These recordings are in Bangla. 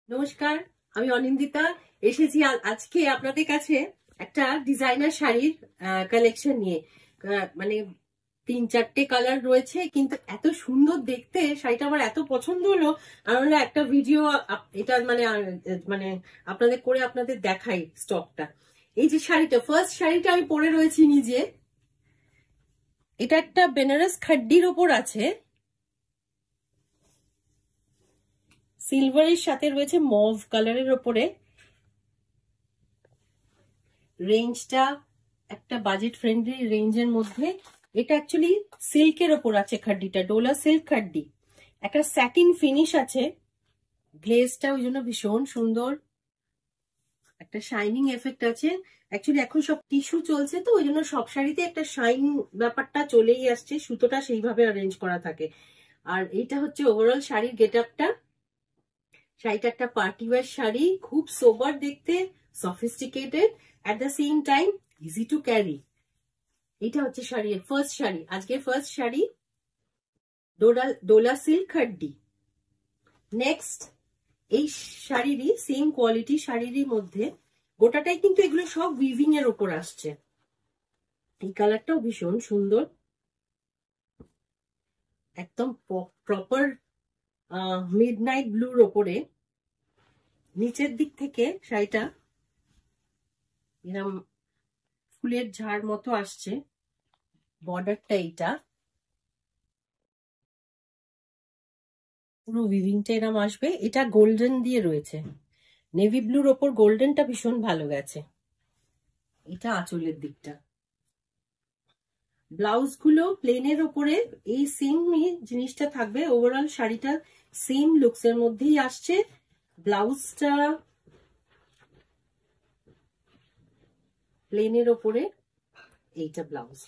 নমস্কার, আমি অনিন্দিতা। এসেছি আজকে আপনাদের কাছে একটা ডিজাইনার শাড়ির কালেকশন নিয়ে। মানে 3-4টে কালার রয়েছে, কিন্তু এত সুন্দর দেখতে শাড়িটা আমার এত পছন্দ হলো। আমরা একটা ভিডিও এটা মানে আপনাদের করে আপনাদের দেখাই স্টকটা। এই যে শাড়িটা, ফার্স্ট শাড়িটা আমি পরে রয়েছি নিজে। এটা একটা বেনারস খাড্ডির ওপর আছে, সিলভারের সাথে রয়েছে মভ কালারের ওপরে। রেঞ্জটা একটা বাজেট ফ্রেন্ডলি রেঞ্জের মধ্যে। এটা অ্যাকচুয়ালি সিল্কের ওপর আছে খাড্ডিটা, ডোলা সিল্ক খাড্ডি। একটা স্যাটিন ফিনিশ আছে, গ্লেজটা ওই জন্য ভীষণ সুন্দর। একটা শাইনিং এফেক্ট আছে। অ্যাকচুয়ালি এখন সব টিস্যু চলছে, তো ওই জন্য সব শাড়িতে একটা শাইন ব্যাপারটা চলেই আসছে, সুতোটা সেইভাবে অ্যারেঞ্জ করা থাকে। আর এইটা হচ্ছে ওভারঅল শাড়ির গেট আপটা। শাড়িটা একটা পার্টি ওয়্যার শাড়ি, খুব সোবার দেখতে, sophisticated, at the same time easy to carry. এটা হচ্ছে শাড়ির ফার্স্ট শাড়ি, আজকের first sari, Dola silk খাড্ডি। Next এই শাড়িরই সেম কোয়ালিটি শাড়িরই মধ্যে, গোটাটাই কিন্তু এগুলো সব উইভিং এর ওপর আসছে। এই কালারটাও ভীষণ সুন্দর, একদম প্রপার মিডনাইট ব্লুর ওপরে। নিচের দিক থেকে শাড়িটা এরকম ফুলের ঝাড় মতো আসছে, বর্ডারটা এইটা পুরো উইভিংটা এরকম আসবে। এটা গোল্ডেন দিয়ে রয়েছে, নেভি ব্লুর ওপর গোল্ডেনটা ভীষণ ভালো গেছে। এটা আঁচলের দিকটা। ব্লাউজ গুলো প্লেনের ওপরে এই সেম জিনিসটা থাকবে, ওভারঅল শাড়িটা সেম লুকস এর মধ্যেই আসছে। ব্লাউজটা প্লেনের ওপরে, এইটা ব্লাউজ,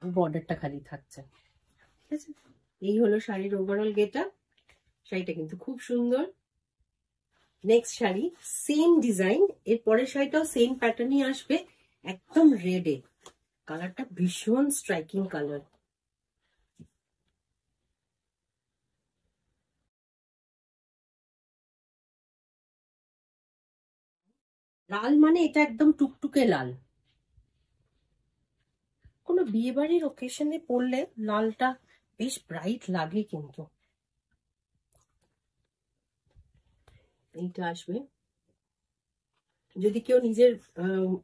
বর্ডারটা খালি থাকছে। ঠিক আছে, এই হলো শাড়ির ওভারঅল গেটআপ। শাড়িটা কিন্তু খুব সুন্দর। নেক্সট শাড়ি সেম ডিজাইন, এর পরের শাড়িটাও সেম প্যাটার্নই আসবে, একদম রেডে। কালারটা ভীষণ স্ট্রাইকিং কালার। লাল মানে এটা একদম টুকটুকে লাল, কোনো বিয়ে বাড়ির ওকেশনে পরলে লালটা বেশ ব্রাইট লাগে। কিন্তু এইটা আসবে যদি কেউ নিজের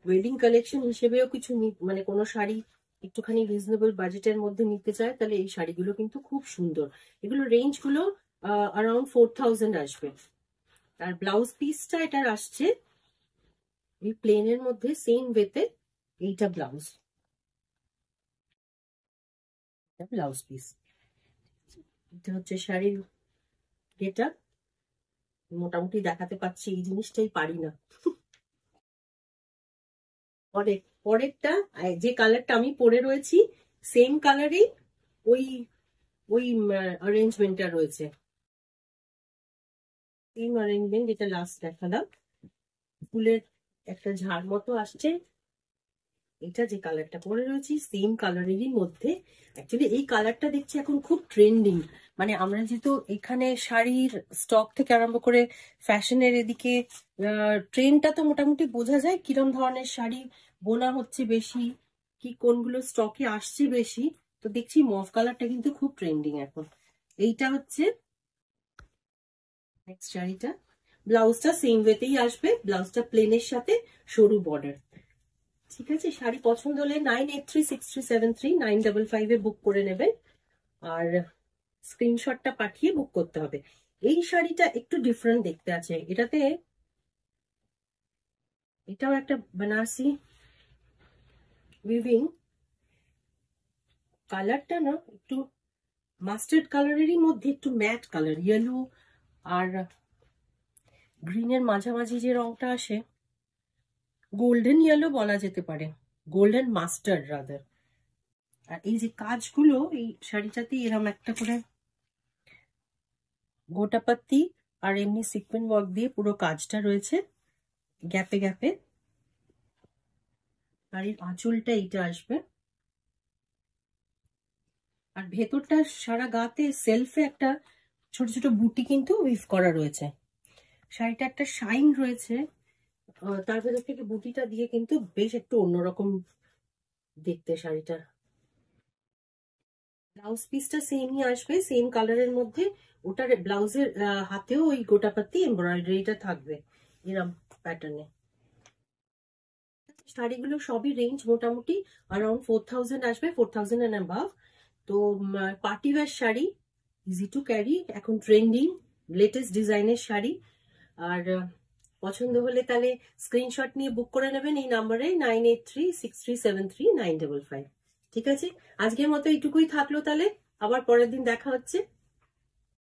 ওয়েডিং কালেকশন হিসেবেও কিছু মানে কোনো শাড়ি একটুখানি রিজনেবল বাজেটের মধ্যে নিতে চায়, তাহলে এই শাড়িগুলো কিন্তু খুব সুন্দর। এগুলো রেঞ্জ গুলো অ্যারাউন্ড 4000 আসবে। আর ব্লাউজ পিসটা এটার আসছে এই প্লেনের মধ্যে সেম ওয়েতে। এইটা ব্লাউজ, ব্লাউজ পিস। এটা হচ্ছে শাড়ির গেটা। মোটামুটি দেখাতে পাচ্ছি, এই জিনিসটাই পারি না। পরেরটা যে কালারটা আমি পরে রয়েছি, সেম কালারই ওই ওই অ্যারেঞ্জমেন্টটা রয়েছে, সেম অ্যারেঞ্জমেন্ট যেটা লাস্ট দেখালাম। ফুলের একটা ঝাড় মতো আসছে। এটা যে কালারটা পরে রয়েছি সেম কালারেরই মধ্যে। অ্যাকচুয়ালি এই কালারটা দেখছি এখন খুব ট্রেন্ডিং। মানে আমরা যেহেতু এখানে শাড়ির স্টক থেকে আরম্ভ করে ফ্যাশনের এদিকে ট্রেন্ডটা তো মোটামুটি বোঝা যায়, কিরম ধরনের শাড়ি বোনা হচ্ছে বেশি, কি কোনগুলো স্টকে আসছে বেশি। তো দেখছি মভ কালারটা কিন্তু খুব ট্রেন্ডিং এখন। এইটা হচ্ছে নেক্সট শাড়িটা। ব্লাউজটা সেম ওয়েতেই আসবে, ব্লাউজটা প্লেনের সাথে সরু বর্ডার। ঠিক আছে, শাড়ি পছন্দ হলে 9836373955 বুক করে নেবেন, আর স্ক্রিনশটটা পাঠিয়ে বুক করতে হবে। এই শাড়িটা একটু ডিফারেন্ট দেখতে আছে, এটাতে এটাও একটা বেনারসি উইভিং। কালারটা না একটু মাস্টার্ড কালারেরই মধ্যে একটু ম্যাট কালার, ইয়েলো আর গ্রিনের মাঝামাঝি যে রংটা আসে, গোল্ডেন ইয়েলো বলা যেতে পারে, গোল্ডেন মাস্টার্ড রাদার। আর এই যে কাজগুলো এই শাড়িটাতে এরম একটা করে গোটাপাত্তি আর এমনি সিকোয়েন্স ওয়ার্ক দিয়ে পুরো কাজটা রয়েছে গ্যাপে গ্যাপে। আর এর আঁচলটা এইটা আসবে, আর ভেতরটা সারা গাতে সেলফে একটা ছোট ছোট বুটি কিন্তু উইভ করা রয়েছে। শাড়িটা একটা শাইন রয়েছে, তার ভেতর থেকে বুটিটা দিয়ে কিন্তু বেশ একটু অন্যরকম দেখতে শাড়িটা। ব্লাউজ পিসটা সেমই আসবে, সেম কালারের মধ্যে। ওটার ব্লাউজের হাতেও ওই গোটাপাতি এমব্রয়ডারিটা থাকবে এরকম প্যাটার্নে। শাড়িগুলো সবই রেঞ্জ মোটামুটি অ্যারাউন্ড 4000 আসবে, 4000 এন্ড অ্যাবাভ। তো party wear sari, easy to carry, এখন ট্রেন্ডিং লেটেস্ট ডিজাইনের শাড়ি। আর পছন্দ হলে তাহলে স্ক্রিনশট নিয়ে বুক করে নেবেন এই নাম্বারে 9836373955। ঠিক আছে, আজকের মতো এইটুকুই থাকলো, তাহলে আবার পরের দিন দেখা হচ্ছে।